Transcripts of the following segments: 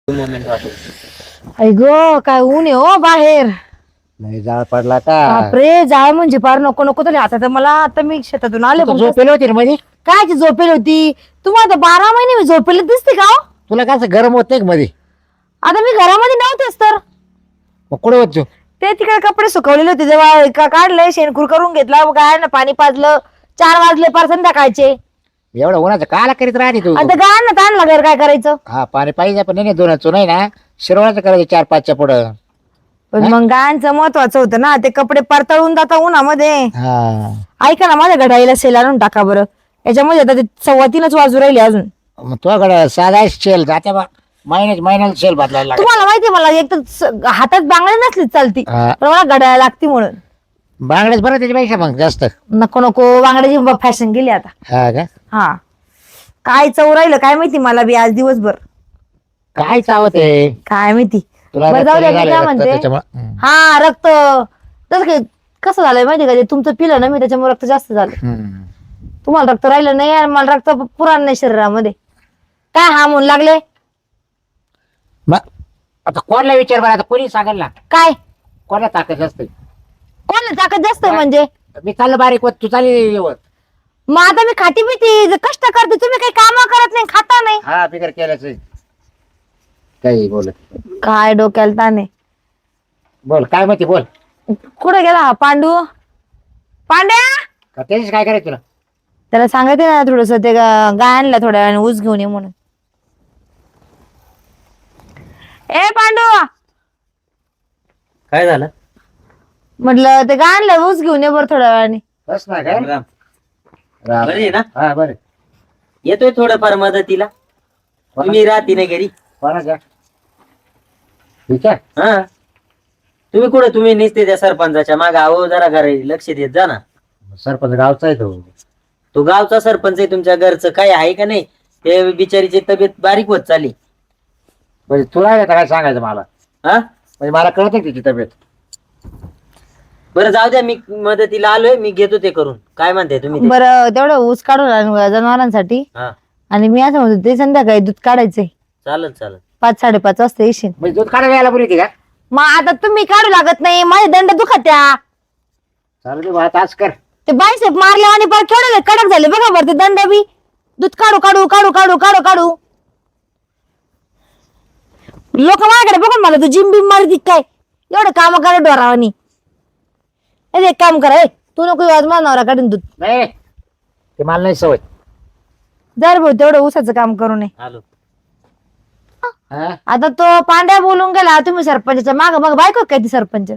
Moment वाटत. आई गो काय ऊन आहे हो बाहेर. नाही जाळ पडला का? बापरे जाळ म्हणजे फार नको नको तरी. आता मला आता मी शेतातून आले तू झोपेल होती मध्ये? काय झोपेल होती? तुम्हाला 12 महिने मी झोपेल दिसते का हो? तुला काय गरम होत नाही मध्ये? आता मी घरामध्ये नव्हतेच तर मग कुठे होत तू? ते तिकडे कपडे सुकवलेले होते जेव्हा काढले शेणखूर करून घेतला काय ना पाणी पाजलं. 4 वाजले पार संध्याकाळचे. एवढं उन्हाचं काला करीत राहते तू? आता गाण ना ताण लागेल काय करायचं? हा पाणी पाहिजे पण नाही दोनाचं नाही ना, शिरवाचं करायचं 4-5च्या पुढं. पण मग गायांचं महत्वाचं होतं ना, ते कपडे परतळून जाता उन्हामध्ये. हा ऐका ना माझ्या घड्याळीला सेल आणून टाका बरं. याच्यामध्ये आता ते 3:15 वाजू राहिले अजून. मग तुझ्याकडे साधा शेल जाते बा, महिन्याला शेल बदलायला लागत. तुम्हाला माहिती मला एक तर हातात बांगडी नसलीच चालती, हा. पण मला घड्याळ लागती म्हणून. बांगड्याच बरं त्याच्यापेक्षा मग जास्त. नको नको बांगड्याची फॅशन गेली आता. हा का? हा काय चव राहिलं काय माहिती मला बी आज दिवसभर. काय चावत आहे काय माहिती. तुला? बरं जाऊ द्या, मी रक्त काय रक्त म्हणते त्याच्यामुळं. हा रक्त तसं काय कसं झालंय माहिती का, ते तुमचं पिलं ना मी त्याच्यामुळे रक्त जास्त झालं. तुम्हाला रक्त राहिलं नाही आणि मला रक्त पुराण नाही शरीरामध्ये. काय हा म्हणून लागले मग आता कोणाला विचार बरं, आता कोणी सांगेल ना काय? कोणाला ताकद असते? कोण ताकद जास्त आहे म्हणजे? मी चाललं बारीक होत, तू चालली येवत. मग आता मी खाती पिती कष्ट करते, तुम्ही काही काम करत नाही खाता नाही. हा बिगर केल्याच काही बोलत. काय डोक्याला ताणे. बोल काय म्हणते बोल. कुठे गेला हा पांडू? पांड्या त्याच्याच काय करायचं तुला? त्याला सांगायचे ना थोडस ते गायांना थोड्या वेळाने ऊस घेऊन ये म्हणून. ए पांडू काय झालं? म्हटलं ते गायांना ऊस घेऊन ये बरं थोड्या वेळाने. बस ना काय? राम राम. बरं आहे ना? हा बरं. येतोय थोडंफार मदतीला. तुम्ही राहती नाही घरी. कोणाच्या? ठीक आहे. हा तुम्ही कुठे? तुम्ही निसते त्या सरपंचाच्या माग. आहो जरा घरी लक्ष देत जा ना. सरपंच गावचा आहे तो. तो गावचा सरपंच आहे, तुमच्या घरचं काय आहे का नाही? ते बिचारीची तब्येत बारीक होत चालली. म्हणजे तुला नाही काय सांगायचं मला? हा म्हणजे मला कळत नाही तिची तब्येत. बरं जाऊ द्या, मी मदतीला आलोय, मी घेतो ते करून. काय म्हणते तुम्ही ते? बरं तेवढं ऊस काढून आण जनावरांसाठी. हा आणि मी असं म्हणतो ते संध्याकाळी दूध काढायचंय. चालत 5-5:30 वाजता येशील. म्हणजे दूध काढायला यायला बोलली का? मग आता तुम्ही काढू लागत नाही, माझे दंड दुखत्या. चालू दे भात आज कर. ते बायसेप मारले आणि पार केवढे कडक झाले बघा बरं ते दंड बी. दूध काढू काढू काढू काढू काढू काढू. लोक माझ्याकडे बघून मला तू जिम बिम मारती काय? एवढं काम करा डोरावानी. एक काम करा, तू नको आज मला नवरा काढून दूध. नाही ते मला नाही सवय. जर भाऊ तेवढं ऊसाचं काम करू नये. आलो. हा? आता तो पांड्या बोलून गेला, तुम्ही सरपंचाच्या माग मग बायको काय ती सरपंच?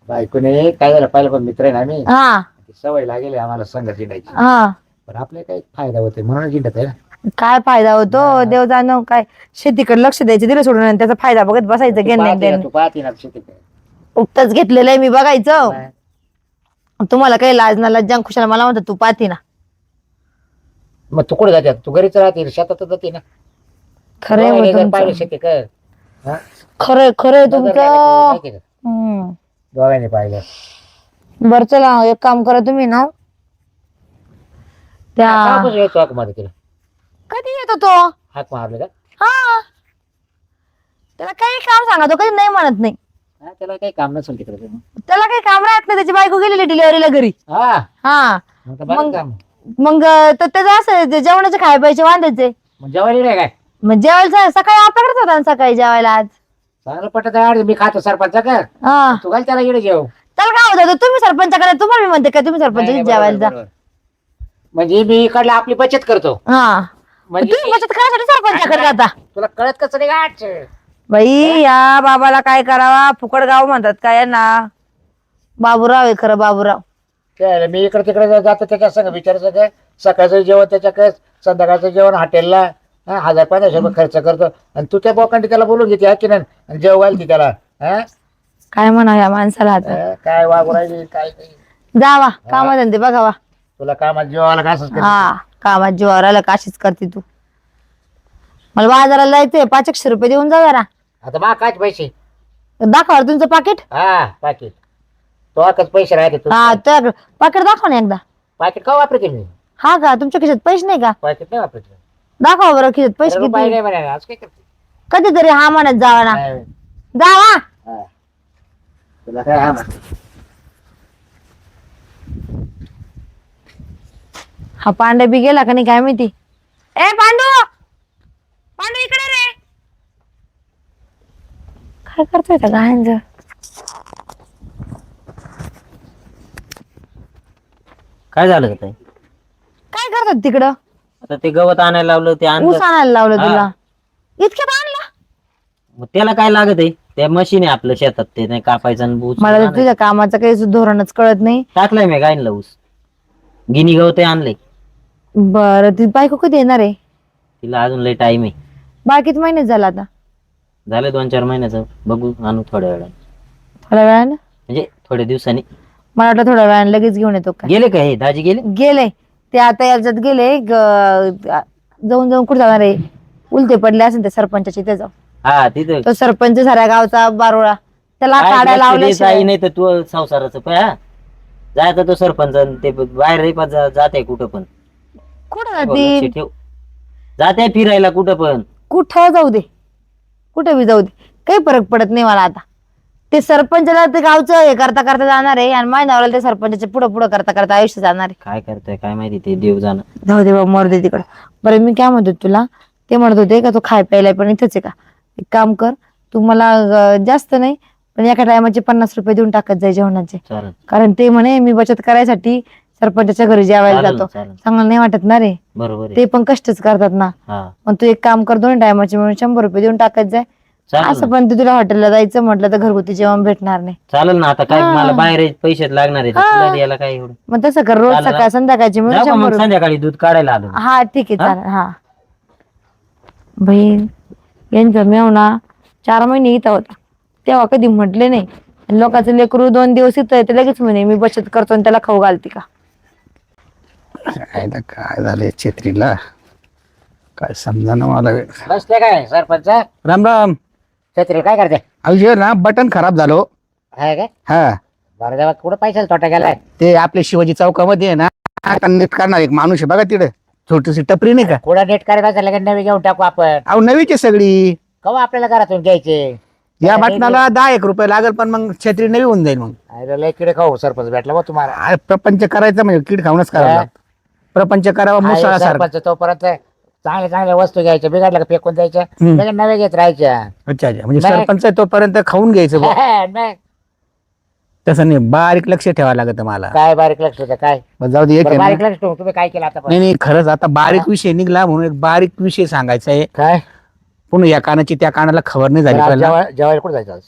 बायकोने काय झालं पाहिलं पण मित्र आहे ना आम्ही. हा ती सवय लागेल आम्हाला संघ जिंडायची. हा पण आपले काही फायदा होते म्हणून जिंडत आहे ना. काय फायदा होतो देव जाणो. काय शेतीकडे लक्ष द्यायचं दिलं सोडून आणि त्याचा फायदा बघत बसायचं. तू पाहते ना शेती काय. उगतच घेतलेलं आहे मी बघायचं. तुम्हाला काही लाज ना लज्जा खुशाला मला म्हणतो तू पाहती ना. मग तू कुठे जाते? तू घरीच राहते शेतात जाते ना. खरंय दोघांनी हो जर तुमचं. पाहिलं शेती कर. हा? खरंय खरंय नजर तुमचं. लागायची, माहिती का? हम्म. दोघांनी पाहिलं. बरं चला एक काम करा तुम्ही ना त्या कामापासून यायचो हाक मारली तिला. कधी येतो तो? हाक मारले का? हा त्याला काही काम सांगा तो कधी नाही म्हणत नाही. हा, त्याला काही काम नसेल तिकडे. त्याला काही काम राहत नाही. त्याची बायको गेलेली डिलिव्हरीला घरी. हा हा मग तर बरं काम. मग तर त्याचं असं ते जेवणाचे खाय पाहिजे वांधायचे. मग जेवायला नाही काय? मग जेवायला सकाळी आपल्याकडेच होता ना सकाळी जेवायला आज. चांगलं पटत आहे. मी खातो सरपंच का? हा तू घाल त्याला इकडे जेव. त्याला काय होतं तुम्ही सरपंचाकडे तुम्हाला मी म्हणते का तुम्ही सरपंच नाही, जेवायला बरोबर, जा. बरोबर. म्हणजे मी इकडला आपली बचत करतो. हा म्हणजे तुम्ही बचत करायसाठी सरपंचाकडे जाता. तुला कळत कसं नाही गाठ? बाई या बाबाला काय करावा फुकट गाव म्हणतात काय ना. बाबूराव आहे खरं बाबूराव. काय मी इकडे तिकडे जातो त्याच्या संग विचारायचं काय? सकाळचं जेवण त्याच्याकडे, संध्याकाळचं जेवण हॉटेलला 1000-1500 रुपये खर्च करतो. आणि तू त्या बोकांडी त्याला बोलून घेते हा की नाही? आणि जेव घालती त्याला. हा? काय म्हणा या माणसाला आता. काय वागू राहिली काय नाही. जावा कामाधंदे बघावा. तुला कामात जेवायला का असंच करते? हा कामात जीवावर आलं काशीच करते तू. मला बाजाराला जायचंय 500 रुपये देऊन जा जरा. आता मा काय पैसे? दाखवा तुमचं पाकिट. हा पाकिट. तो आकच पैसे राहते तू. हा तर पाकिट दाखवा ना एकदा. पाकिट का वापरते मी? हा का तुमच्या खिशात पैसे नाही का? पाकिट नाही वापरते. दाखवा बरं खिशात पैसे रुपये किती. नाही म्हणे आज काय करते? कधीतरी हा म्हणत जावा ना, काय? जावा. हा. तुला काय हा म्हण. हा पांडे बी गेला का नाही काय माहिती. ए पांडू, पांडू इकडे रे. काय करतोय त्या गायांचं? काय झालं का ताई? काय करतात तिकडं? आता ते गवत आणायला लावलं ते आणलं. ऊस आणायला लावलं हा. तुला? इतक्यात आणला? मग त्याला काय लागत आहे? त्या मशीन आहे आपलं शेतात, ते नाही कापायचं आणि ऊस मला तर आणायचं. तुझ्या कामाचं काही धोरणच कळत नाही. टाकलाय मी गायनला ऊस. गिनी गवत आणलंय. बरं, ती बायको कधी येणार आहे? तिला अजून लय टाइम आहे. बाळ किती महिन्यात झाला आता? झालं 2-4 महिन्याचं. बघू आणू थोड्या वेळाने, थोड्या वेळानं? म्हणजे थोड्या दिवसांनी. मला वाटलं थोड्या वेळानं लगेच घेऊन येतो काय. गेले का हे दाजी गेले? गेले ते आता याच्यात गेले जाऊन जाऊन कुठे जाणार आहे? उलटे पडले असेल ते सरपंचाची ते जाऊ. हा तिथं तो सरपंच साऱ्या गावचा बारोळा, त्याला काय काढायला लक्ष द्यायचं आई, लावलं. नाही तर तू संसाराचं पाय. हा जायचा तो सरपंच आणि ते बाहेर जाते कुठं पण. कुठं लक्ष जाते? ठेव. जाते फिरायला कुठं पण. कुठं जाऊ दे, कुठे बी जाऊ दे, काही फरक पडत नाही मला आता. ते सरपंचाला ते गावचं हे करता करता जाणार आहे आणि माझ्या नवऱ्याला ते सरपंचाचे पुढं पुढं करता करता आयुष्य जाणार आहे. काय करतोय काय माहिती, ते देव जाणं. जाऊ दे बाबा, मरू दे तिकडं. बरं मी काय म्हणतो तुला, ते म्हणत होते का तू खाय प्यायला पण इथंच आहे का? एक काम कर, तू मला जास्त नाही पण एका टायमाचे 50 रुपये देऊन टाकत जाय जेवणाचे. चालेल कारण ते म्हणे मी बचत करायसाठी सरपंचाच्या घरी जेवायला चालेल जातो. चालेल. चांगलं नाही वाटत ना रे, बरोबर आहे. ते पण कष्टच करतात ना. हा मग तू एक काम कर, 2 टायमाचे मिळून 100 रुपये देऊन टाकत जाय. चालेल असं ना. पण ते तुला हॉटेलला जायचं म्हटलं तर घरगुती जेवण भेटणार नाही. चालेल ना. आता काय हा. मला बाहेर पैसे लागणार आहे, हा. तुला द्यायला काय एवढं. मग तसं कर, रोज चालेल. सकाळ संध्याकाळची मिळून जाऊ का 100 मग रुपये. संध्याकाळी दूध काढायला आलो. हा ठीक आहे हा? चालेल. हा बहीण यांचा मेवना 4 महिने इथं होता तेव्हा कधी म्हटले नाही. आणि लोकांचं लेकरू 2 दिवस इथं आहे, ते लगेच म्हणे मी बचत करतो आणि त्याला खाऊ घालते का. काय झालंय छत्रीला, काय समजा ना मला. बसले काय सरपंच? राम राम. छत्री काय करते? अवघे ना बटन खराब झालो. आहे काय? हा बरं जेव्हा कुठं पैशाला तोटा गेलाय? ते आपल्या शिवाजी चौकामध्ये आहे ना, आता नीट करणार एक माणूस आहे बघा तिकडे, छोटीशी टपरी नाही का. कुठं नेट करायचं असेल लगेच नवी घेऊन टाकू आपण. अहो नवीच आहे सगळी. कवा आपल्याला घरातून घ्यायचे? या बटनाला 10 रुपये लागेल, पण मग छत्री नवी होऊन जाईल. मग अरे लय किडे खाऊ सरपंच भेटला बा तुम्हाला. अरे प्रपंच करायचं म्हणजे कीड खाऊनच करावं हा. लागतं. प्रपंच करावा आहे मुसळासारखं. सरपंच तोपर्यंत चांगल्या चांगल्या वस्तू घ्यायच्या, बिघडल्या का फेकून द्यायच्या, हम्म. लगेच नव्या घेत राहायच्या. अच्छा अच्छा, म्हणजे नाही. सरपंच आहे तोपर्यंत खाऊन घ्यायचं बुवा. नाही. तसं नाही, बारीक लक्ष ठेवावं लागतं मला. काय बारीक लक्ष होतं काय? बरं, जाऊ दे. एक बरं, आहे ना. बारीक लक्ष ठेवून तुम्ही काय केलं आता? नाही नाही, खरंच आता बारीक विषय निघला म्हणून एक बारीक विषय सांगायचा आहे. काय पुन्हा या कानाची त्या कानाला खबर नाही झाली पहिला. जेवायला कुठं जायचं आज?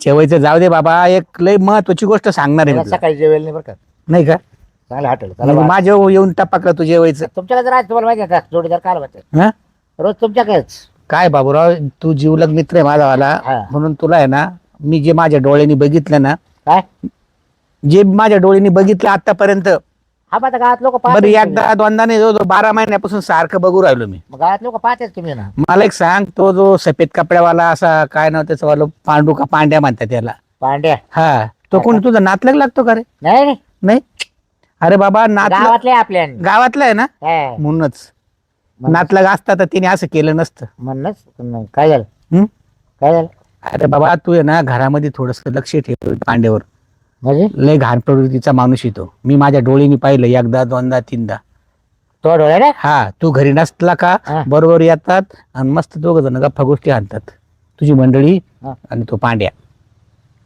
जेवायचं जाऊ दे बाबा, एक लय महत्वाची गोष्ट सांगणार आहे मी तुला. सकाळी जेवेल नाही बरं का? नाही का? चांगलं हॉटेल म्हणजे माझ्या येऊन टपकला तू जेवायचं. तुमच्याकडे जर आज तुम्हाला माहिती आहे का जोडीदार काय होतं? हा? रोज तुमच्याकडेच. काय बाबूराव, तू जीवलग मित्र आहे माझावाला, हा. म्हणून तुला आहे ना, मी जे माझ्या डोळ्यांनी बघितलं ना, काय जे माझ्या डोळ्यांनी बघितलं आतापर्यंत, हा आता गावात लोक बरं पाहतात. एकदा दोनदा नाही, जवळ 12 महिन्यापासून सारखं बघू राहिलो मी. मग गावात लोक पाहतात तुम्ही ना. मला एक सांग, तो जो सफेद कपड्यावाला असा काय नाव त्याचं वाला, पांडू का पांड्या म्हणतात त्याला, पांड्या? हा, तो कोण तुझा नातलग लागतो का रे? नाही नाही. नाही. अरे बाबा नातलग गावातले आपल्या गावातला आहे ना, म्हणूनच नातलग असता तर तिने असं केलं नसतं. म्हणूनच. मग काय झालं? हम्म? काय झालं अरे बाबा तू आहे ना घरामध्ये थोडस लक्ष ठेव पांड्यावर. म्हणजे? लय घाण प्रवृत्तीचा माणूस येतो, मी माझ्या डोळ्यांनी पाहिलं, एकदा दोनदा तीनदा. तो डोळ्या रे? हा, तू घरी नसला का हा. बरोबर येतात आणि मस्त 2 जण गप्पा गोष्टी आणतात, तुझी मंडळी हा. आणि तो पांड्या.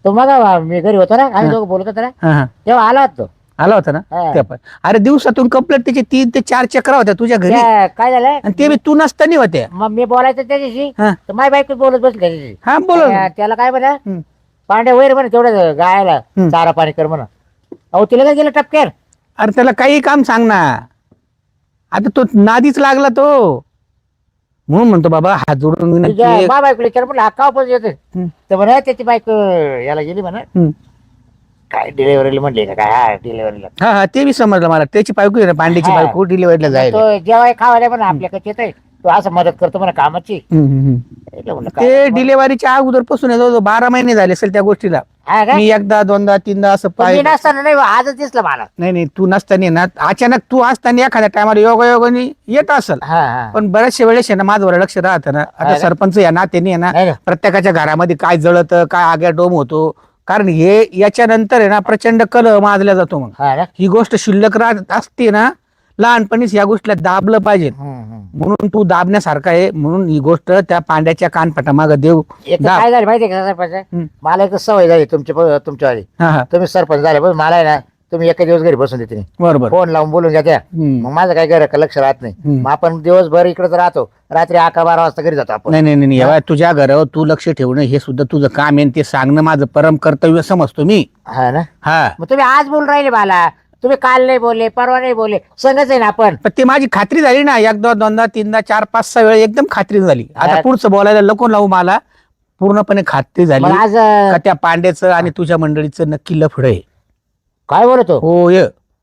तो मग मी घरी होतो ना, आम्ही दोघं बोलत होतो ना, हा हा, तेव्हा आला होता तो. आला होता ना हा. त्या पण. अरे दिवसातून कंप्लीट त्याचे 3 ते 4 चक्रा होत्या तुझ्या घरी, काय झालं? आणि ते बी तू नसताना होत्या. मग मी बोलायचं त्याच्याशी, हा तर माझी बायको बोलत बसली त्याच्याशी. हा बोल. त्याला काय म्हणा, हम्म. पांड्या वैर म्हणे तेवढं गायला हम्म. चारा पाणी कर म्हणा. अहो तिला काय गेलं टपक्यार. अरे त्याला काही काम सांग ना, आता तो नादीच लागला तो, म्हणून म्हणतो बाबा हात जोडून विनंती आहे. माझ्या बायकोला विचार म्हटलं हा का पण येते, हम्म. तर म्हणा त्याची बायको याला गेली म्हणा, हम्म. काय डिलेव्हरीला म्हणले का काय? हा डिलेव्हरीला. हा हा, ते बी समजलं मला, त्याची बायको आहे ना, पांड्याची हा. बायको डिलिव्हरीला जायला. तो जेवाय खावायला म्हणा आपल्याकडे येतोय, तो असं मदत करतो म्हणा कामाची. हम्म, हम्म, हम्म. म्हटलं काय ते डिलेव्हरीच्या अगोदर पासून 12 महिने झाले असेल त्या गोष्टीला. हा का? मी एकदा दोनदा तीनदा असं पण मी पाहिलं. नसताना नाही आजच दिसलं मला. नाही तू नसताना ना अचानक तू असताना एखाद्या टायमाला योगायोगाने येत असेल. हा हा पण बऱ्याचशा वेळेस आहे ना माझं लक्ष राहतं ना. हा आता का? सरपंच या नात्याने आहे ना नाही ना. प्रत्येकाच्या घरामध्ये काय जळतं काय आग्या डोम होतो. कारण हे याच्यानंतर आहे ना प्रचंड कलह माजला जातो. मग हा ना. ही गोष्ट शिल्लक राहत असते ना लहानपणीच या गोष्टीला दाबलं पाहिजे. म्हणून तू दाबण्यासारखा आहे. म्हणून ही गोष्ट त्या पांड्याच्या कानपटामाग देव एक तर दाब. काय झालं माहितीये का सरपंच, हम्म. मला एक सवय झाली तुमच्यावाली. हा हा तुम्ही सरपंच झाले पण मला आहे ना तुम्ही एका दिवस घरी बसून देते नाही. बरोबर. फोन लावून बोलून घ्या त्या. हम्म. मग माझं काय घर लक्ष राहत नाही. हम्म. मग आपण दिवसभर इकडेच राहतो, रात्री 11-12 वाजता घरी जातो आपण. नाही एवढ्या तुझ्या घरावर तू लक्ष ठेवणं हे सुद्धा तुझं काम आहे आणि ते सांगणं माझं परम कर्तव्य समजतो मी. हा ना. हा मग तुम्ही आज बोलून राहिले मला, तुम्ही काल नाही बोलले परवा नाही बोलले, संगच आहे ना आपण. पण ते माझी खात्री झाली ना एकदा दोनदा तीनदा 4-5-6 वेळा एकदम खात्री झाली. आता हा. पुढचं बोलायला नको लावू मला पूर्णपणे खात्री झाली मग आज का त्या पांड्याचं आणि तुझ्या मंडळीचं नक्की लफड आहे. काय बोलतो? हो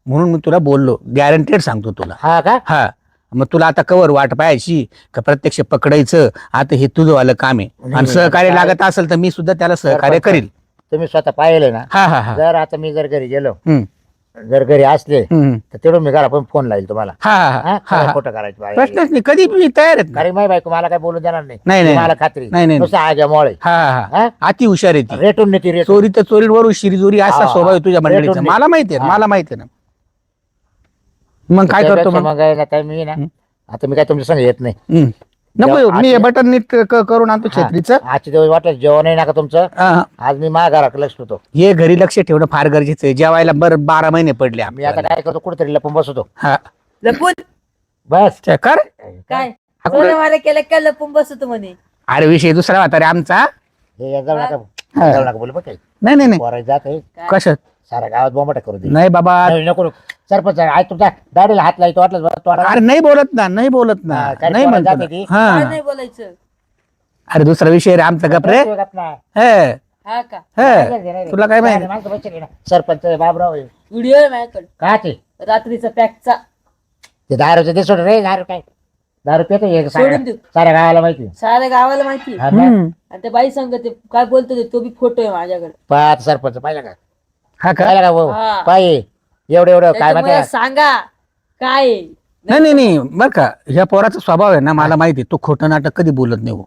म्हणून मी तुला बोललो गॅरंटेड सांगतो तुला. हा का? हा मग तुला आता कवर वाट पाहायची का प्रत्यक्ष पकडायचं आता हे तुझं वालं काम आहे. आणि नाही, सहकार्य काय- लागत असेल तर मी सुद्धा त्याला सहकार्य सरपंच. करील. तुम्ही स्वतः पाहिले ना. हा हा हा जर आता मी जर घरी गेलो, हम्म, जर घरी असले हम्म. तर तेवढं मी घरा पण फोन लाईल तुम्हाला. हा हा हा? हा हा खोटं करायचं बाहेर. प्रश्नच नाही कधी मी तयार आहेत ना. कारण माझी बायको मला काय बोलू देणार नाही. नाही, नाही. मला खात्री नाही. नुसतं आग्यामुळे हा हा हा? अति हुशार आहे ती. रेटून नेते रेटून. चोरी तर चोरीवरून शिरीजोरी असा हा, स्वभाव आहे तुझ्या हा. मंडळीचा. रेटून मला माहिती आहे हा. मला माहिती आहे ना. मग काय करतो त्यापेक्षा मग मग आहे ना काय मी ना आता मी काय तुमच्या संग येत नाही. हम्म. नको येऊ. मी हे आज- बटन नीट करून आणतो हा. छत्रीचं. आजच्या दिवस वाटलं जेवण आहे ना का तुमचं. हा, हा. आज मी माझ्या घराकडे लक्ष ठेवतो. हे घरी लक्ष ठेवणं फार गरजेचं आहे. जेवायला बरं 12 महिने पडले मी आता आपल्याला. काय करतो कुठेतरी लपून बसतो हा लपून बस. चे कर. काय हा, कुठे? मला केलं काय लपून बसतो म्हणे. अरे विषय दुसरा होता रे आमचा. हे जाऊ नका हा. जाऊ नका बोलू बघ काही. नाही पोरायचं जात आहे कशात सारा गावात बोंबाटा करू दे. नाही बाबा. नाही, नको नको. सरपंच आज तुमच्या दाढीला हात लावतो वाटलं तोडा. अरे नाही बोलत ना नाही बोलत ना हा, कारण नाही पोरं म्हणतो जाते ना. ती. काय हा नाही बोलायचं. अरे दुसरा विषय रे आमचा गप रे. हे हा का हे तुला काय माहिती. सरपंच बाबराव आहे. व्हिडिओ आहे माझ्याकडे का ते रात्रीचा पॅकचा. ते दारूचं ते सोड रे. दारू काय दारू पितो हे सोडून देऊ. साऱ्या गावाला माहिती. साऱ्या गावाला माहिती. हा ना? हम्म. आणि त्या बाई सांगते काय बोलतो ते, तो बी फोटो आहे माझ्याकडे. पाहत सरपंच पाहिलं का हा का पाहिलं का भाऊ? हा. पाय एवढं एवढं काय त्याच्यामुळे म्हणते. सांगा काय आहे. नाही बर का ह्या पोराचा स्वभाव आहे ना मला माहिती आहे. तो खोटं नाटक कधी बोलत नाही हो.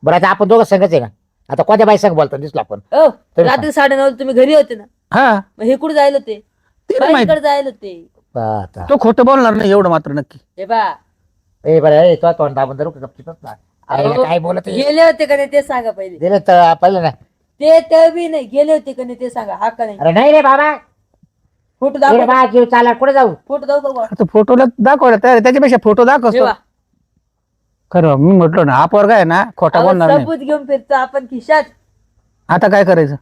बरं आता आपण दोघं संघच आहे ना. आता कोणत्या बाई संघ बोलतो दिसलो आपण. ओ तरी रात्री 9:30 तुम्ही घरी होते ना. हा मग हे कुठे जायला होते. ते नाही माहिती. बाईकडे जायला होते. पाहता. तो खोटं बोलणार नाही एवढं मात्र नक्की. हे बा ए बरं ए तो तोंड दाबून धरू का गपचूपच ना. अरे अहो, काय बोलत आहे? गेले होते का नाही ते सांगा पहिले. दिलं तर पाहिलं ना. ते बी नाही गेले होते का नाही ते सांगा. हा का नाही अरे नाही रे बाबा. फोटो अरे दाखव. बा जीव चाला कुठे जाऊ. फोटो दाखव बघा. आता फोटोला दाखवला तर त्याच्यापेक्षा फोटो दाखवतो ठेवा. खरं मी म्हटलो ना हा पोरगा आहे ना खोटा अहो, बोलणार नाही. सबूत घेऊन फिरतो आपण खिशात. आता काय करायचं.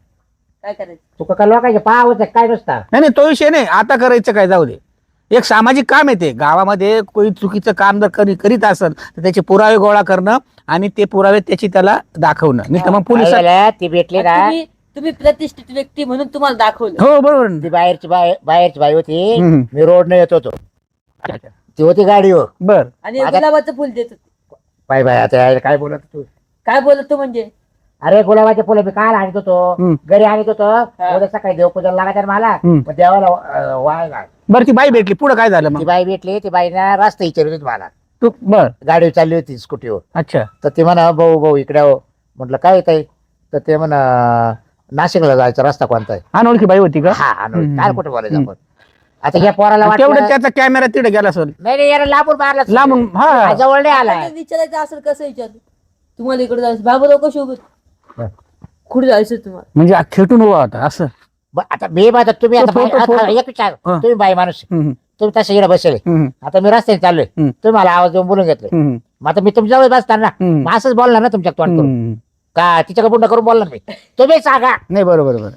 काय करायचं. तू का लोकांचे पाहावं काय नुसता. नाही तो विषय नाही आता करायचं काय जाऊ दे. एक सामाजिक काम आहे ते. गावामध्ये कोणी चुकीचं काम जर करीत असेल तर त्याचे पुरावे गोळा करणं आणि ते पुरावे त्याची त्याला दाखवणं. नाही तर मग काय पोलिसात. झालं? ती भेटली ना. तुम्ही प्रतिष्ठित व्यक्ती म्हणून तुम्हाला दाखवलं. हो बरोबर ती बाहेरची बाई होती. हम्म. मी रोड येत होतो. ती होती गाडीवर. बर आणि आता- गुलाबाचं फुल देत होते. बाय बाय आता यार काय बोलत तू. काय बोलत तो म्हणजे. अरे गुलाबाचे फुलं मी काल आणत होतो. हम्म. घरी आणत होतो. उद्या सकाळी देवपूजन लागायचं ना मला. हम्म. मग देवाला वाळला. बर ती बाई भेटली पुढे काय झालं ती मग. बाई भेटली. ती बाईना रस्ता विचारत होती मला. तू बर गाडीवर चालली होती स्कूटीवर. अच्छा तर ते म्हणा भाऊ इकडे हो. म्हटलं काय येत आहे. तर ते म्हणा नाशिकला जायचा रस्ता कोणता आहे. अनोळखी बाई होती का. हा अनोळखी. हम्म. काल कुठे बोलायचं आपण. आता ह्या पोराला तेवढं वाटलं त्याचा कॅमेरा तिथे गेला असेल नाही नाही याला लांबून मारला. लांबून. हा जवळ नाही आला. आता विचारायचं असेल कसं विचारतो. तुम्हाला इकडे जायचं बाबूराव कशी उभं कुठे जायचं तुम्हाला. म्हणजे खेटून उभा होता असं. आता मी माझा तुम्ही आता तो फोटो- बाई- आता फोटो. एक विचार. हा. तुम्ही बाई माणूस हम्म, तुम्ही तसे इकडे बसले. हम्म, आता मी रस्त्याने चाललोय. हम्म. तुम्ही मला आवाज देऊन बोलून घेतले. हम्म, मग आता मी तुमच्या जवळ बसताना हम्म. मग असंच बोलणार ना तुमच्या तोंड करून. हम्म. का तिच्याकडे बुंड करून बोलणार नाही. तुम्ही सांगा. नाही बरोबर बरोबर.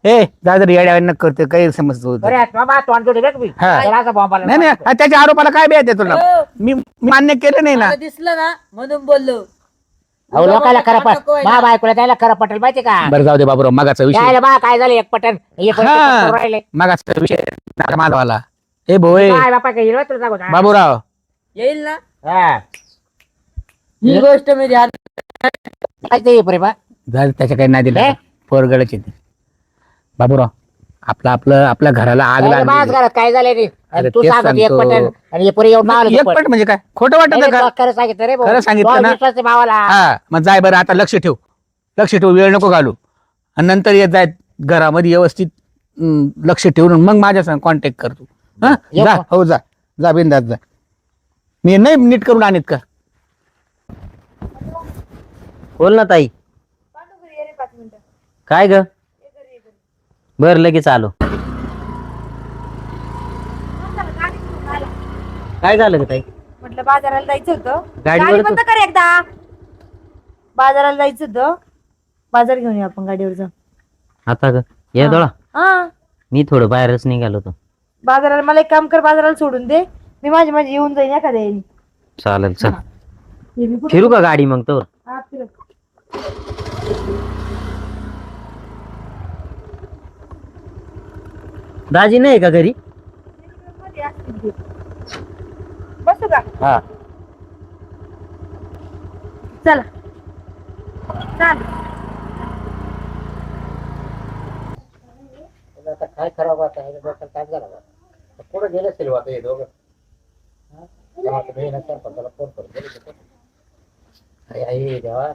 ए दादर येड्या करते काही समजत होत. बरं बाबा तोंड जोडे तुम्ही हा. त्याला असं बॉम्ब आला. नाही नाही त्याच्या आरोपाला काय बेत आहे तुला. हो. मी मान्य केलं नाही ना. मला दिसलं ना म्हणून बोललो. अहो लोकांना खरं नको पट व्हायला. मा बायकोला त्याला खरं पटेल माहिती का. बरं जाऊ दे बाबूराव मागाचा विषय. त्याला बा काय झालं एक पटन हे पण हा. करून राहिले. मागाचा विषय नाका माझावाला. ए भोय काय बापा काय हिरवं तुला सांगू ना. बाबूराव येईल ना हा. ही गोष्ट मी ध्यान. काय ते प्रेमा झालं त्याच्या काही नाही दिलं हे? पोरगडच येते. बाबूराव आपल्या घराला आग माझ्या लागली घरात काय झालं रे अरे आणि तू तेच सांगत एक सांगतो. पटन आणि हे पुढे येऊन नाव एक पट म्हणजे काय खोटं वाटत का खरं सांगितलं रे भाऊ. खरं सांगितलं तो ना? विश्वास आहे भावाला. हा मग जाय बरं आता लक्ष ठेव वेळ नको घालू आणि नंतर येत जाय घरामध्ये व्यवस्थित लक्ष ठेवून मग माझ्या संग कॉन्टॅक्ट करतो हा येऊ जा का? हो जा बिंदास जा मी नाही नीट करून आणत का बोल ना ताई काय ग बर लगेच आलो काय झालं ग ताई म्हटलं बाजाराला जायचं होतं गाडीवर गाडी तू- बंद कर एकदा बाजाराला जायचं होतं बाजार घेऊन येऊ आपण गाडीवर जाऊ आता ग ये डोळा हा मी थोडं बाहेरच निघालो होतो बाजाराला मला एक काम कर बाजाराला सोडून दे मी माझी येऊन जाईन एखाद्या येईन चालेल चल फिरू का गाडी मग तर दाजी नाही का घरी बसू का हा चला चाल आता काय खराब आता हे डोक्याला ताप झाला बा. पुढे गेले असेल बा आता हे दोघं हा? तेव्हा आता मी नंतर पण त्याला फोन करू आई देवा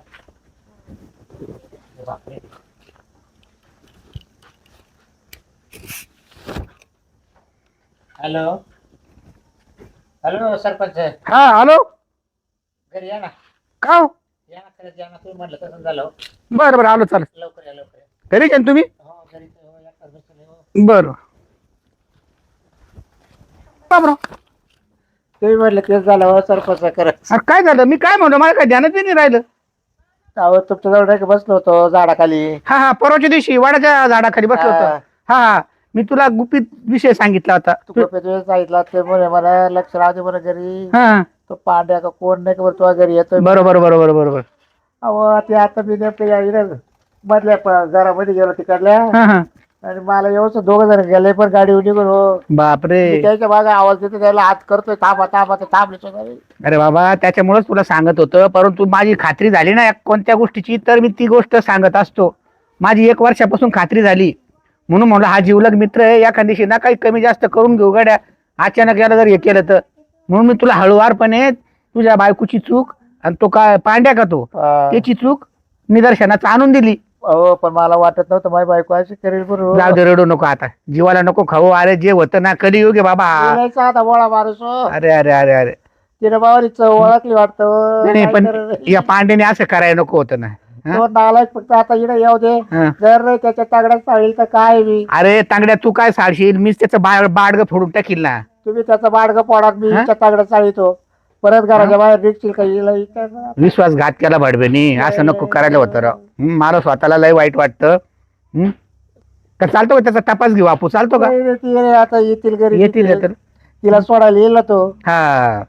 बापरे. हॅलो हॅलो सरपंच हा हॅलो घरी या ना का हो? या ना खरंच या ना तुम्ही म्हटलं तसं झालं हो. बरं आलो चालेल लवकर या लवकर या. घरीच आहे ना तुम्ही हो घरी तर हो, या करत बसले हो. बरं बाबराव तुम्ही म्हटलं तेच झालं हो सरपंच करत अरे काय झालं मी काय म्हणतो मला काय ध्यानात नाही राहिलं अहो तुमच्या जवळ नाही का बसलो होतो झाडाखाली हा हा परवाच्या दिवशी वाड्याच्या झाडाखाली बसलो होतो हा मी तुला गुपित विषय सांगितला होता तू कपडे तुझे सांगितलं ते म्हणे मला लक्ष राहू दे बरं घरी हा तो पांड्या का कोण नाही का बरं तुझ्या घरी येतोय बरोबर अहो ते आता मी नेमकं या इकडं मधल्या घरामध्ये गेलो तिकडल्या हा हा आणि मला व्यवस्थित दोघं जण गेले पण गाडी निघून हो बापरे मी त्याच्या मागे आवाज देतो त्याला हात करतोय थांबा ते थांबले घरी अरे बाबा त्याच्यामुळेच तुला सांगत होतं परंतु माझी खात्री झाली ना कोणत्या गोष्टीची तर मी ती गोष्ट सांगत असतो माझी 1 वर्षापासून खात्री झाली म्हणून म्हणलं हा जीवलग मित्र आहे या दिवशी ना काही कमी जास्त करून घेऊ गाड्या अचानक याला जर हे केलं तर म्हणून मी तुला हळूवारपणे तुझ्या बायकोची चूक आणि तो काय पांड्या का तो त्याची चूक निदर्शनाच आणून दिली हो पण मला वाटत नव्हतं माझी बायको अशी करेल बरोबर जाऊ दे रडू नको आता जीवाला नको खाऊ अरे जे होतं ना कधी योग्य बाबा आता बोळा माणूस हो. अरे तिने बाबा ओळखली वाटतं नाही काय पण करत? या पांड्याने असं करायला नको होतं ना हा? तो नालायक फक्त आता इकडे येऊ दे हा. जर नाही त्याच्या तागड्यात चालेल तर काय मी अरे तांगड्या तू काय साडशील मीच त्याचं बाडगं फोडून टाकील ना तुम्ही त्याचा बाडगं पोडात मी हा? इच्छा तागड्यात चालितो परत घराच्या बाहेर निघशील का हिला इथं? विश्वासघात केला भाडबेनी असं नको करायला होतं राव मला स्वतःला लय वाईट वाटतं का चालतो का त्याचा तपास घेऊ आपू चालतो का नाही, ती आता येतील घरी येतील तर तिला सोडायला येईल ना तो हा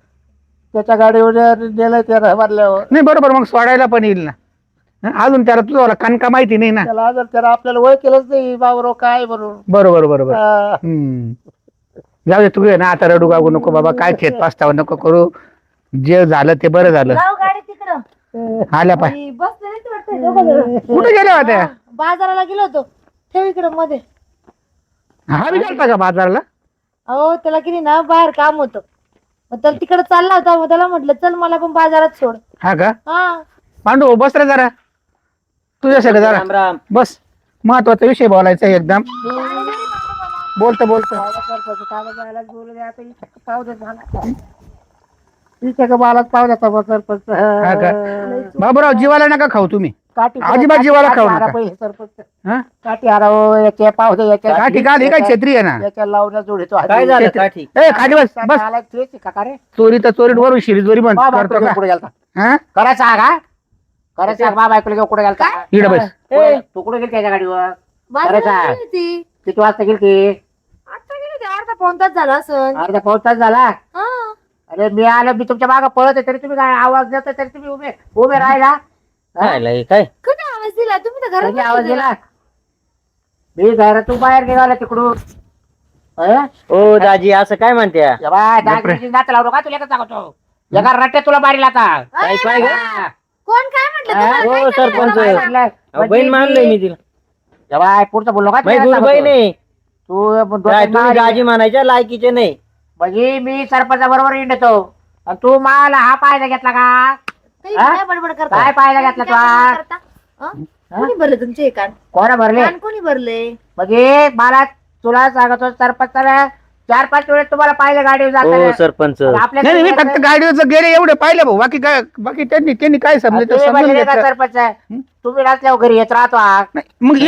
त्याच्या गाडीवर नेलंय त्याला मारल्यावर नाही बरोबर मग सोडायला पण येईल ना हं? अजून त्याला तुझा कणका माहिती नाही ना त्याला अजून त्याला आपल्याला ओळखलंच नाही बाबरो काय बरोबर बरोबर हा. जाऊ दे तू ये ना आता रडू गागू नको बाबा काय खेत पास्तावा नको करू जे झालं ते बरं झालं जाऊ गाडी तिकडं आल्या पाय बसलेलीच वाटतंय दोघं जण. कुठे गेल्या होत्या बाजाराला गेलो होतो ठेव इकडं मध्ये हा बी गेलता का बाजारला अहो त्याला किती ना बाहेर काम होतं मग त्याला तिकडे चालला होता मग त्याला म्हटलं चल मला पण बाजारात सोड हा का हा पांडू बस रे जरा तुझ्यासाठी जरा राम राम बस महत्वाचा विषय बोलायचा आहे एकदम बोलत बोलू द्या आता इथं पावसाच झाला इथे का बालाच पावल्याचा सरपंच हा का बाबूराव जीवाला नका खाऊ तुम्ही काठी अजिबात जीवाला खाऊ हारा नका. पहिले सरपंच हा? काठी हाराव याच्या पावसा याच्या काठी काढ, हे काय छत्री आहे ना याच्या लावण्या जोडीतो काय झालं काठी ए खाली बस बस का रे चोरी तर चोरी वरून शिरी चोरी म्हण बाबा करतो का कुठे गेलता हा करायचा हा का करायचा बाबा ऐकलं कुठे गेलता इकडे बस तू कुठे गेली त्याच्या गाडीवर बाजाराला काय? गेली होती. किती वाजता गेली ती आता गेली होती, अर्धा पाऊण तास झाला असं अर्धा पाऊस तास झाला अरे मी आलो मी तुमच्या मागे पळत आहे तरी तुम्ही काय आवाज देता तरी तुम्ही उभे राहिला काय लय, काय कुठे आवाज दिला तुम्ही तर कधी घरात आवाज बसलेला. दिला मी घरातून बाहेर निघाला तिकडून अं? ओ दाजी असं काय म्हणत्या या बाय, दाजीची नात लावलो का तुला एकच सांगतो एका रट्ट्यात तुला मारील आता काय काय ग? हा. कोण काय म्हटलं हा? तुम्हाला? ओ काय सरपंच सांगितलं? अहो, बहीण मानलंय मी तिला बाय पुढचं बोललो का बाई गुडबाई नाही तू काय तुम्ही गाजी म्हणायच्या लायकीचे नाही. म्हणजे मी सरपंचाबरोबर येतो आणि तू मला हा पायदा घेतला का? काही हा? काय बडबड करता? काय पाहायला घातलं काय तुला? बडबड करता? हं? कोणी भरले तुमचे हे कान? कोणा भरले? कान कोणी भरले? म्हणजे मला तुला सांगतो सरपंचाला 4-5 वेळेस तुम्हाला पाहिलं गाडीवर हो जाताना. सरपंच आपल्या नाही नाही, मी फक्त गाडीवर गेले एवढे पाहिले भाऊ, बाकी काय, बाकी त्यांनी काय समजलं तुम्ही समजून बसले का घेतलं. सरपंच? तुम्ही नसल्यावर घरी येत राहतो हा. नाही, मग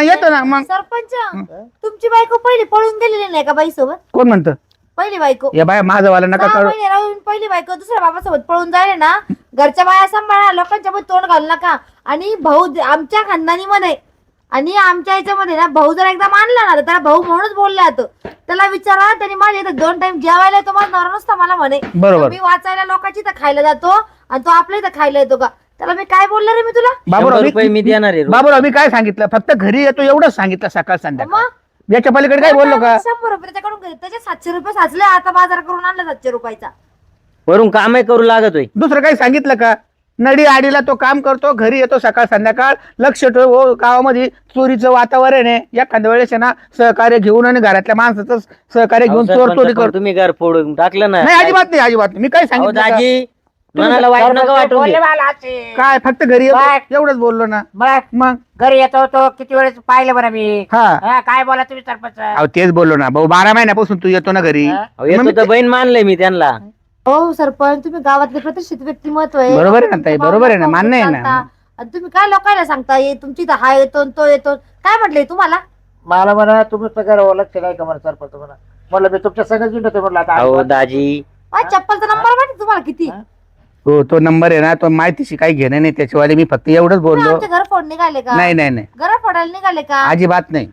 येतो ना मग. सरपंच तुमची बायको पहिली पळून गेलेली नाही का बाई सोबत? कोण म्हणतं? पहिली बायको या बाय माझं वाला नका 6 करू. महिने राहून पहिली बायको दुसऱ्या बाबासोबत पळून जायले ना, घरच्या बाया सांभाळा, लोकांच्या मध्ये तोंड घालू नका. आणि भाऊ आमच्या खानदानीमध्ये आणि आमच्या याच्यामध्ये ना, भाऊ जर एकदा मानला ना तर त्याला भाऊ म्हणूनच बोलले जातं. त्याला विचारा, त्यांनी माझ्या इथं 2 टाइम जेवायला येतो, माझा नवरा नसता मला म्हणे बरोबर. मी वाचायला लोकांची इथं खायला जातो आणि तो आपल्या इथं खायला येतो का? त्याला मी काय बोलले रे मी तुला? बाबूराव 100 रुपये मी देणार आहे रोज. बाबूराव मी काय सांगितलं, फक्त घरी येतो एवढंच सांगितलं सकाळ संध्याकाळ. मग याच्या पलीकडे काय बोललो का? 100 रुपये त्याच्याकडून घेतले, त्याचे 700 रुपये साचले, आता बाजार करून आणला 700 रुपयाचा. वरून कामही करू लागत होय. दुसरं काही सांगितलं का? नडी आडीला तो काम करतो, घरी येतो सकाळ संध्याकाळ. लक्ष ठेव हो, गावामध्ये चोरीचं वातावरण आहे. एखाद्या वेळेस आहे ना सहकार्य घेऊन आणि घरातल्या माणसाचं सहकार्य अहो, घेऊन सरपंच, चोरटोरी पण करतो. तुम्ही घर फोडून टाकलं ना. नाही अजिबात नाही, अजिबात नाही. मी काय अहो सांगितलं का? दाजी मनाला वाईट नका वाटून बोलले घे. मला असे. काय फक्त घरी काय? येतो एवढंच बोललो ना. मग घरी येतो तो किती वेळेस पाहिलं बरं मी. हा हा, काय बोला तुम्ही सरपंच? अहो तेच बोललो ना भाऊ, 12 महिन्यापासून तू येतो ना घरी. हा? अहो, येतो तर बहीण मानलंय मी त्यांना. हो सरपंच, तुम्ही गावातले प्रतिष्ठित व्यक्तिमत्व आहे. बरोबर आहे ना ताई, बरोबर आहे ना, मान्य आहे ना. सांगता. आणि तुम्ही काय लोकांना सांगता, ये तुमची इथं हा येतो आणि तो येतो, काय म्हटलंय तुम्हाला? मला म्हणा तुम्ही सगळं लक्ष नाही का म्हणा सरपंच म्हणा. म्हणलं मी तुमच्या सगळं जिंकतो म्हणलं आता. अहो दाजी चप्पलचा नंबर माहिती तुम्हाला किती? हा? हो तो नंबर आहे ना, तो माहितीशी काही घेणं नाही त्याच्यावाले. मी फक्त एवढंच तुम्ही बोललो. आमच्या घर फोड निघाले का? नाही नाही नाही, घर फोडायला निघाले का? अजिबात नाही.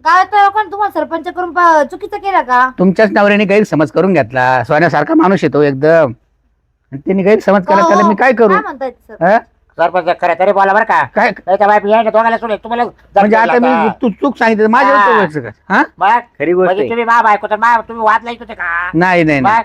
गावातल्या लोकांनी तुम्हाला सरपंच करून चुकीचं केलं का? तुमच्याच नवऱ्याने गैरसमज करून घेतला. सोन्यासारखा माणूस येतो एकदम, आणि त्यांनी गैरसमज केला. त्याला मी काय करू? काय म्हणताय सर? हा? सरपंच खरं तरी बोला बरं का. काय नाही तर बाई यायला दोघाला सोडले तुम्हाला म्हणजे आता मी तू चूक सांगितलं माझ्या हा. व्हायचं का? हा? मग खरी गोष्ट म्हणजे आहे. तुम्ही मा बायको तर तुम्ही वाद लाईत होते का? नाही नाही नाही.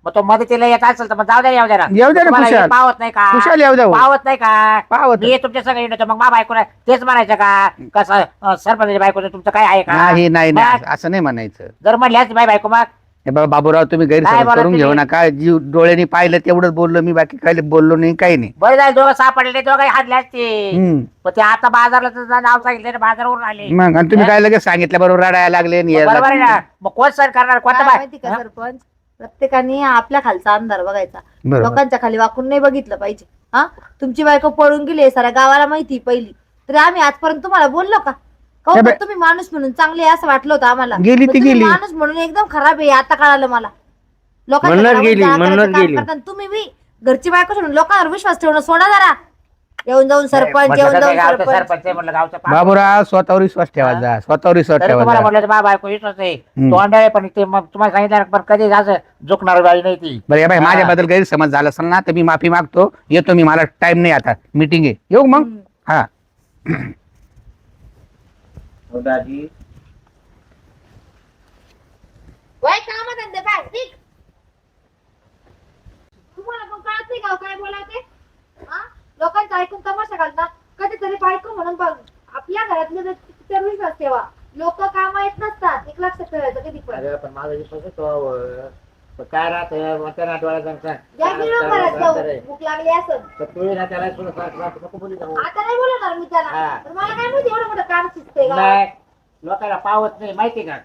मग तो मदतीला येत असेल तर मग जाऊ द्या, येऊ द्या ना. येऊ द्या ना तुम्हाला खुशाल. हे पावत नाही का? खुशाल येऊ द्या हो. पावत नाही का? पावत मी तुमच्या सगळं येतो मग मा बायकोला तेच म्हणायचं का? कसं सरपंचाच्या बायकोचं तुमचं काय आहे का? नाही नाही नाही, मग असं नाही म्हणायचं. जर म्हणल्याच बाई बायको मग हे बाबा बाबूराव, तुम्ही काय गैरसमज बोला करून घेऊ तुम्ही? नका. जीव डोळ्यांनी पाहिलं तेवढंच बोललो मी, बाकी काही बोललो नाही, काही नाही. बरं झालं दोघं सापडले, दोघं हाडले असते. हम्म. पण ते आता बाजारला तर नाव सांगितलं ना, बाजारावरून आले. मग आणि तुम्ही काय लगेच सांगितलं बरोबर रडायला लागले आणि यायला बरोबर आहे ना. लागले. मग कोण सर करणार कोणता काय बाय? माहिती का सरपंच, प्रत्येकाने आपल्या खालचा अंधार बघायचा, बरोबर. लोकांच्या खाली वाकून नाही बघितलं पाहिजे. हा, तुमची बायको पळून गेली साऱ्या गावाला माहिती पहिली, तरी आम्ही आजपर्यंत तुम्हाला बोललो का? हे हो, बाय- तुम्ही माणूस म्हणून चांगले आहे असं वाटलं होतं आम्हाला. गेली पण ती तुम्ही गेली. माणूस म्हणून एकदम खराब आहे, आता कळालं मला. लोकांच्या म्हणूनच घरामध्ये गेली, जाळा करायचं म्हणूनच काम गेली. करताना तुम्ही बी घरची बायको सोडून लोकांवर विश्वास ठेवणं सोडा जरा. येऊन जाऊन सरपंच, म्हटलं येऊन कसं जाऊन गावचं सरपंच. सरपंच आहे म्हटलं गावचं पाच. बाबूराव स्वतःवर विश्वास ठेवायचा, स्वतःवर विश्वास तरी तुम्हाला ठेवायचा. म्हटलं तर मा बायको विश्वास आहे. हम्म. तोंडाळे पण ते मग तुम्हाला सांगितलं पण कधी असं झुकणार बाई नाही ती. बरं या बाई, हा. माझ्याबद्दल गैरसमज झाला असेल ना तर मी माफी मागतो. येतो मी, मला टाइम नाही आता, मीटिंग आहे. येऊ मग. हम्म. हा अहो, दाजी वय कामधंदे काय ठीक. तुम्हाला पण कळत नाही का हो काय बोलायचे? हा? लोकांचं ऐकून तमाशा घालता. कधीतरी बायको म्हणून बघ, आपल्या घरातले व्यक्तीवर विश्वास ठेवा. लोक काम येत नसतात, एक लक्षात ठेवायचं कधी पण. अरे पण माझा विश्वास आहे तो. पण काय राहतं मग त्या डोळ्याचा या गिरणं घरात जाऊ, भूक लागली असं. तर तू ना त्याला नको बोली जाऊ. आता नाही बोलणार मी त्याला. हा. पण मला काय माहिती एवढं मोठं काम शिजतंय का? नाही लोकांना पावत नाही माहिती का?